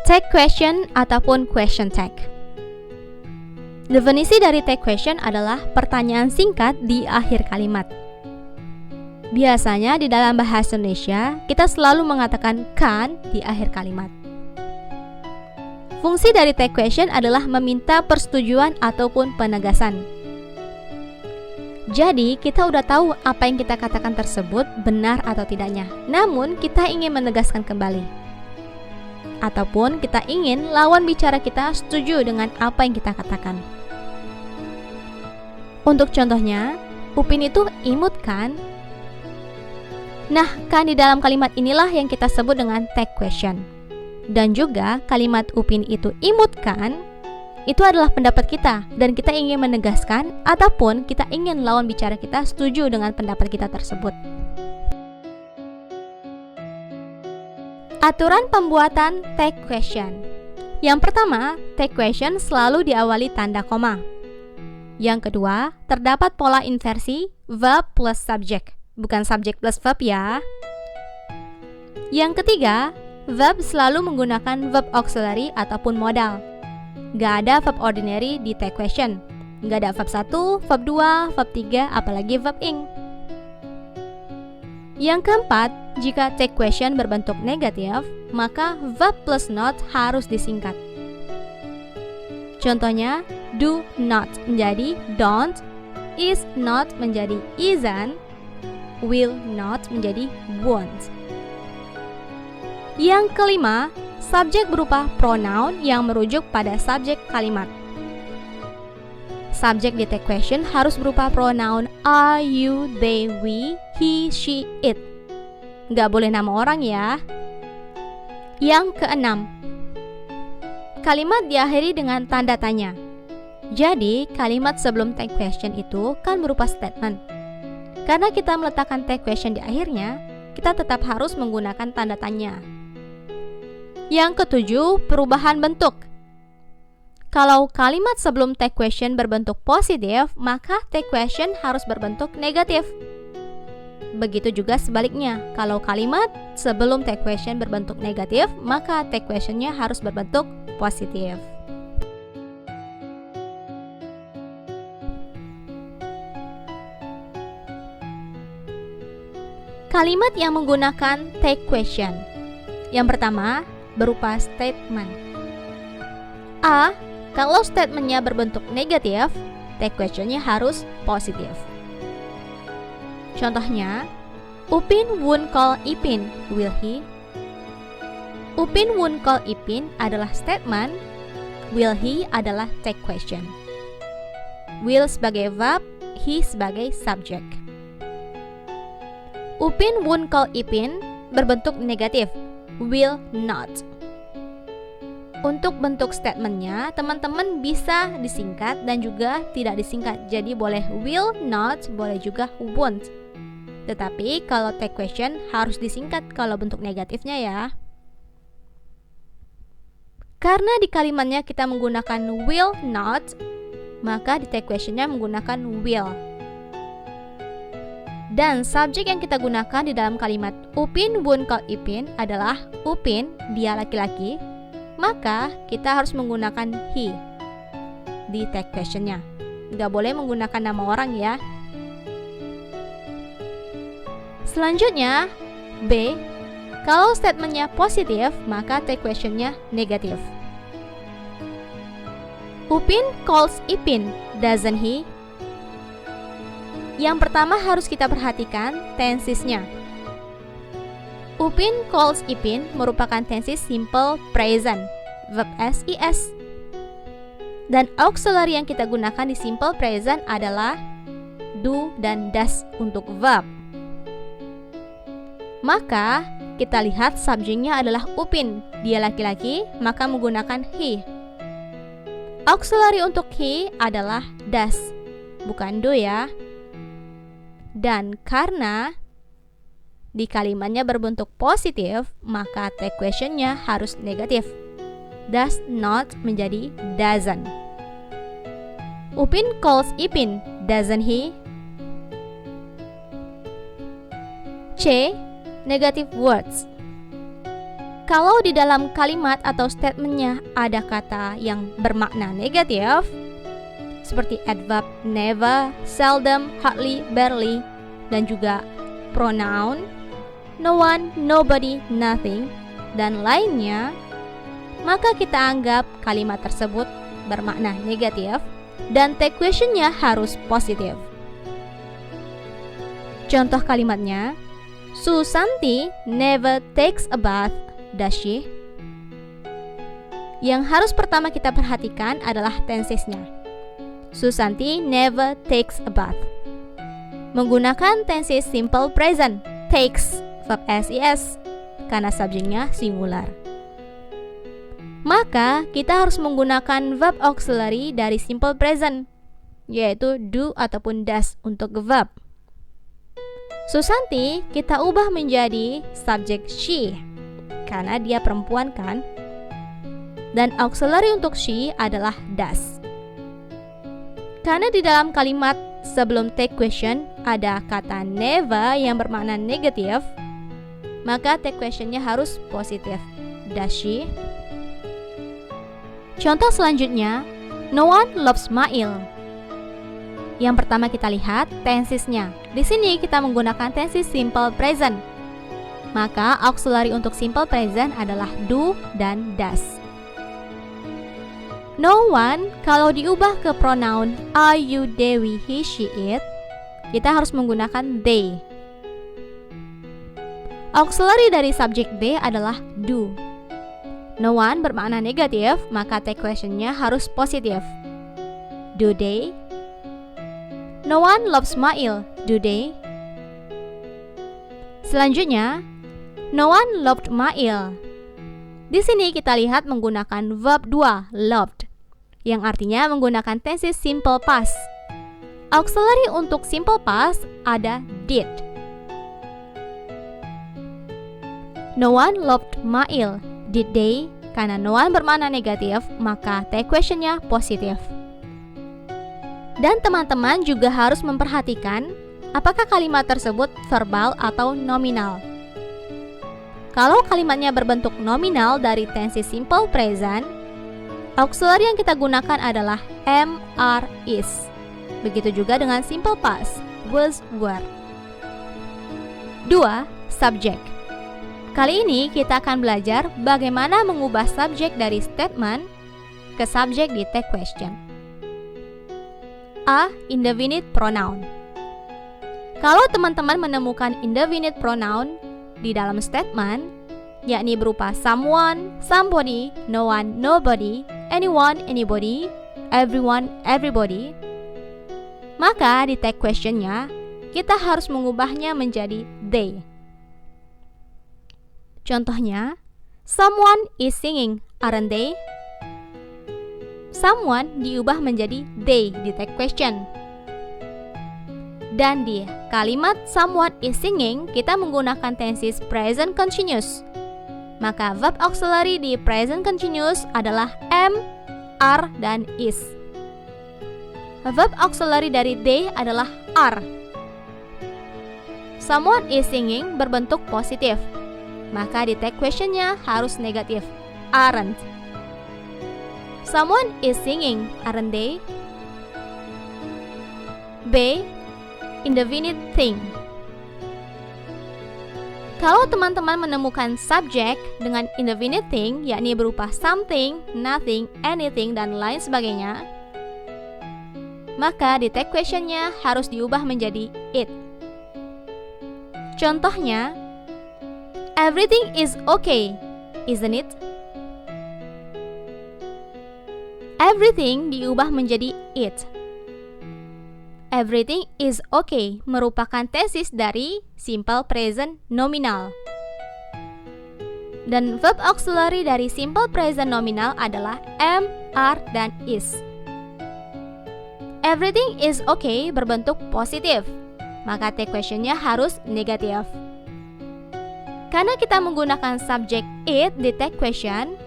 Tag question ataupun question tag. Definisi dari tag question adalah pertanyaan singkat di akhir kalimat. Biasanya di dalam bahasa Indonesia, kita selalu mengatakan kan di akhir kalimat. Fungsi dari tag question adalah meminta persetujuan ataupun penegasan. Jadi, kita udah tahu apa yang kita katakan tersebut benar atau tidaknya. Namun, kita ingin menegaskan kembali. Ataupun kita ingin lawan bicara kita setuju dengan apa yang kita katakan. Untuk contohnya, Upin itu imut kan? Nah, kan di dalam kalimat inilah yang kita sebut dengan tag question. Dan juga kalimat Upin itu imut kan? Itu adalah pendapat kita dan kita ingin menegaskan ataupun kita ingin lawan bicara kita setuju dengan pendapat kita tersebut. Aturan pembuatan tag question. Yang pertama, tag question selalu diawali tanda koma. Yang kedua, terdapat pola inversi verb plus subject, bukan subject plus verb ya. Yang ketiga, verb selalu menggunakan verb auxiliary ataupun modal. Gak ada verb ordinary di tag question. Gak ada verb 1, verb 2, verb 3, apalagi verb ing. Yang keempat, jika tag question berbentuk negatif, maka verb plus not harus disingkat. Contohnya, do not menjadi don't, is not menjadi isn't, will not menjadi won't. Yang kelima, subjek berupa pronoun yang merujuk pada subjek kalimat. Subjek di tag question harus berupa pronoun I, you, they, we, he, she, it. Nggak boleh nama orang ya. Yang keenam, kalimat diakhiri dengan tanda tanya. Jadi, kalimat sebelum tag question itu kan berupa statement. Karena kita meletakkan tag question di akhirnya, kita tetap harus menggunakan tanda tanya. Yang ketujuh, perubahan bentuk. Kalau kalimat sebelum tag question berbentuk positif, maka tag question harus berbentuk negatif. Begitu juga sebaliknya, kalau kalimat sebelum tag question berbentuk negatif, maka tag questionnya harus berbentuk positif. Kalimat yang menggunakan tag question. Yang pertama, berupa statement. A. Kalau statementnya berbentuk negatif, tag questionnya harus positif. Contohnya, Upin won't call Ipin, will he? Upin won't call Ipin adalah statement, will he adalah tag question. Will sebagai verb, he sebagai subject. Upin won't call Ipin berbentuk negatif, will not. Untuk bentuk statementnya, teman-teman bisa disingkat dan juga tidak disingkat. Jadi boleh will not, boleh juga won't. Tetapi kalau tag question harus disingkat kalau bentuk negatifnya ya. Karena di kalimatnya kita menggunakan will not, maka di tag questionnya menggunakan will. Dan subjek yang kita gunakan di dalam kalimat Upin won't call Ipin adalah Upin, dia laki-laki. Maka kita harus menggunakan he di tag questionnya. Nggak boleh menggunakan nama orang ya. Selanjutnya, B. Kalau statementnya positif, maka tag questionnya negatif. Upin calls Ipin, doesn't he? Yang pertama harus kita perhatikan tensesnya. Upin calls Ipin merupakan tenses simple present, verb SIS. Dan auxiliary yang kita gunakan di simple present adalah do dan does untuk verb. Maka, kita lihat subjeknya adalah Upin, dia laki-laki, maka menggunakan he. Auxiliary untuk he adalah does, bukan do ya. Dan karena di kalimatnya berbentuk positif, maka tag questionnya harus negatif. Does not menjadi doesn't. Upin calls Ipin, doesn't he? C. Negative words. Kalau di dalam kalimat atau statementnya ada kata yang bermakna negatif, seperti adverb never, seldom, hardly, barely, dan juga pronoun no one, nobody, nothing, dan lainnya, maka kita anggap kalimat tersebut bermakna negatif dan take questionnya harus positif. Contoh kalimatnya, Susanti never takes a bath, does she? Yang harus pertama kita perhatikan adalah tensesnya. Susanti never takes a bath. Menggunakan tenses simple present, takes, verb SES, karena subjeknya singular. Maka kita harus menggunakan verb auxiliary dari simple present, yaitu do ataupun does untuk verb. Susanti kita ubah menjadi subjek she, karena dia perempuan kan. Dan auxiliary untuk she adalah does. Karena di dalam kalimat sebelum take question ada kata never yang bermakna negatif, maka take questionnya harus positif. Does she? Contoh selanjutnya, no one loves Mail. Yang pertama kita lihat tensesnya. Di sini kita menggunakan tenses simple present. Maka auxiliary untuk simple present adalah do dan does. No one kalau diubah ke pronoun I, you, they, we, he, she, it, kita harus menggunakan they. Auxiliary dari subjek they adalah do. No one bermakna negatif, maka take questionnya harus positif. Do they? No one loves Mail, do they? Selanjutnya, no one loved Mail. Di sini kita lihat menggunakan verb 2, loved, yang artinya menggunakan tenses simple past. Auxiliary untuk simple past ada did. No one loved Mail, did they? Karena no one bermakna negatif, maka take questionnya positif. Dan teman-teman juga harus memperhatikan apakah kalimat tersebut verbal atau nominal. Kalau kalimatnya berbentuk nominal dari tenses simple present, auxiliary yang kita gunakan adalah am, are, is. Begitu juga dengan simple past, was, were. 2. Subjek. Kali ini kita akan belajar bagaimana mengubah subjek dari statement ke subjek di take question. A. Indefinite pronoun. Kalau teman-teman menemukan indefinite pronoun di dalam statement, yakni berupa someone, somebody, no one, nobody, anyone, anybody, everyone, everybody, maka di take questionnya kita harus mengubahnya menjadi they. Contohnya, someone is singing, aren't they? Someone diubah menjadi they di take question. Dan di kalimat someone is singing, kita menggunakan tenses present continuous. Maka verb auxiliary di present continuous adalah am, are, dan is. Verb auxiliary dari they adalah are. Someone is singing berbentuk positif. Maka di take questionnya harus negatif, aren't. Someone is singing, aren't they? B. Indefinite thing. Kalau teman-teman menemukan subjek dengan indefinite thing, yakni berupa something, nothing, anything, dan lain sebagainya, maka di take questionnya harus diubah menjadi it. Contohnya, everything is okay, isn't it? Everything diubah menjadi it. Everything is okay merupakan tesis dari simple present nominal. Dan verb auxiliary dari simple present nominal adalah am, are, dan is. Everything is okay berbentuk positif, maka take questionnya harus negatif. Karena kita menggunakan subjek it di take question,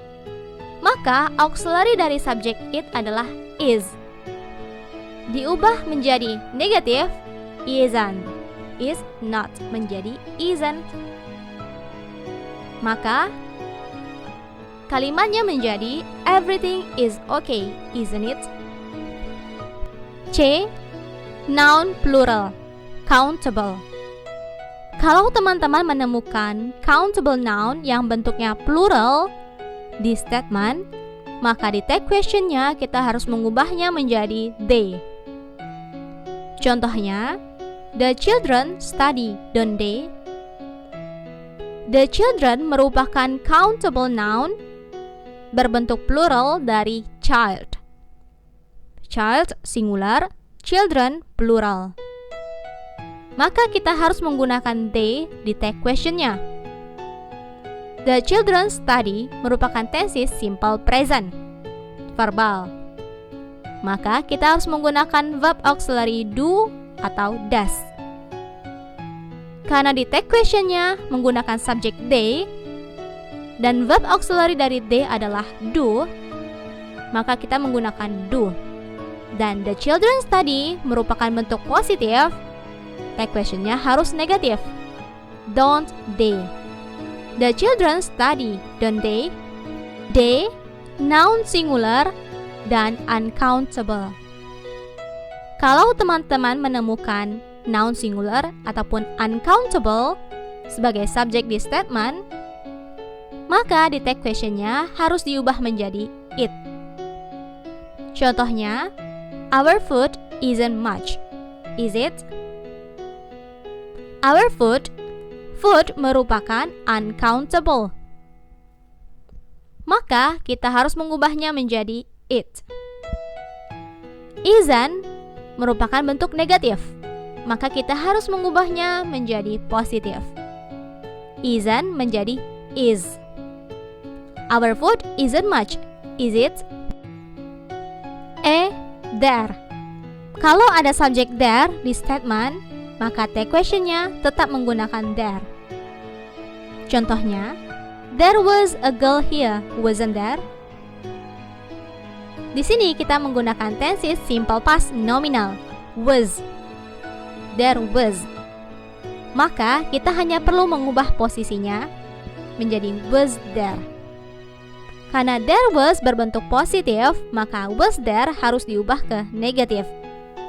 maka auxiliary dari subjek it adalah is. Diubah menjadi negatif, isn't. Is not menjadi isn't. Maka kalimatnya menjadi everything is okay, isn't it? C. Noun plural, countable. Kalau teman-teman menemukan countable noun yang bentuknya plural di statement, maka di tag questionnya kita harus mengubahnya menjadi they. Contohnya, the children study, don't they? The children merupakan countable noun berbentuk plural dari child. Child singular, children plural. Maka kita harus menggunakan they di tag questionnya. The children study merupakan tenses simple present, verbal. Maka kita harus menggunakan verb auxiliary do atau does. Karena di tag questionnya menggunakan subjek they dan verb auxiliary dari they adalah do, maka kita menggunakan do. Dan the children study merupakan bentuk positif, tag questionnya harus negatif, don't they. The children study, don't they? They, noun singular dan uncountable. Kalau teman-teman menemukan noun singular ataupun uncountable sebagai subjek di statement, maka di tag questionnya harus diubah menjadi it. Contohnya, our food isn't much, is it? Our food merupakan uncountable. Maka kita harus mengubahnya menjadi it. Isn't merupakan bentuk negatif, maka kita harus mengubahnya menjadi positif. Isn't menjadi is. Our food isn't much, is it? There. Kalau ada subjek there di statement, maka tag questionnya tetap menggunakan there. Contohnya, there was a girl here, wasn't there? Di sini kita menggunakan tenses simple past nominal, was. There was. Maka kita hanya perlu mengubah posisinya menjadi was there. Karena there was berbentuk positif, maka was there harus diubah ke negatif.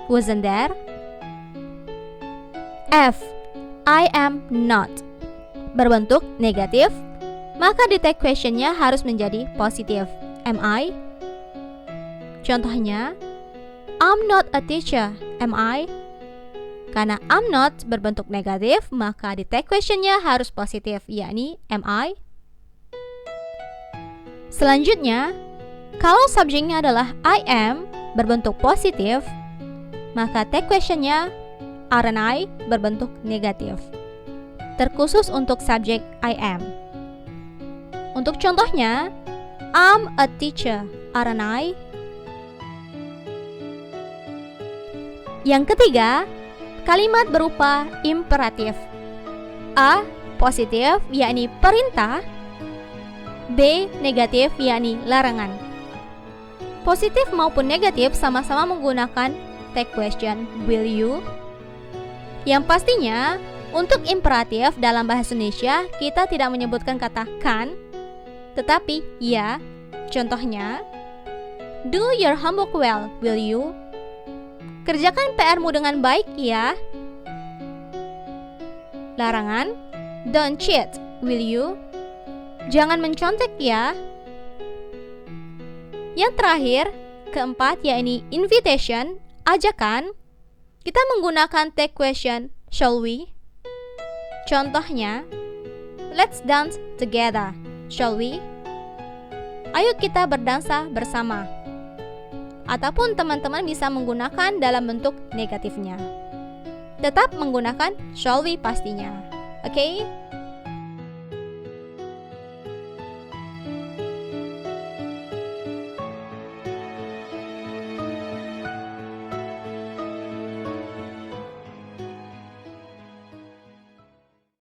Wasn't there? F. I am not berbentuk negatif, maka di tag questionnya harus menjadi positif. Am I? Contohnya, I'm not a teacher, am I? Karena I'm not berbentuk negatif, maka di tag questionnya harus positif, yakni am I? Selanjutnya, kalau subjeknya adalah I am berbentuk positif, maka tag questionnya aren't I berbentuk negatif. Terkhusus untuk subjek I am. Untuk contohnya, I'm a teacher, aren't I? Yang ketiga, kalimat berupa imperatif. A. Positif, yakni perintah. B. Negatif, yakni larangan. Positif maupun negatif sama-sama menggunakan tag question will you. Yang pastinya, untuk imperatif dalam bahasa Indonesia kita tidak menyebutkan kata can, tetapi ya. Contohnya, do your homework well, will you? Kerjakan PR-mu dengan baik ya. Larangan, don't cheat, will you? Jangan mencontek ya. Yang terakhir, keempat, yakni invitation, ajakan. Kita menggunakan tag question shall we. Contohnya, let's dance together, shall we? Ayo kita berdansa bersama. Ataupun teman-teman bisa menggunakan dalam bentuk negatifnya. Tetap menggunakan shall we pastinya. Oke?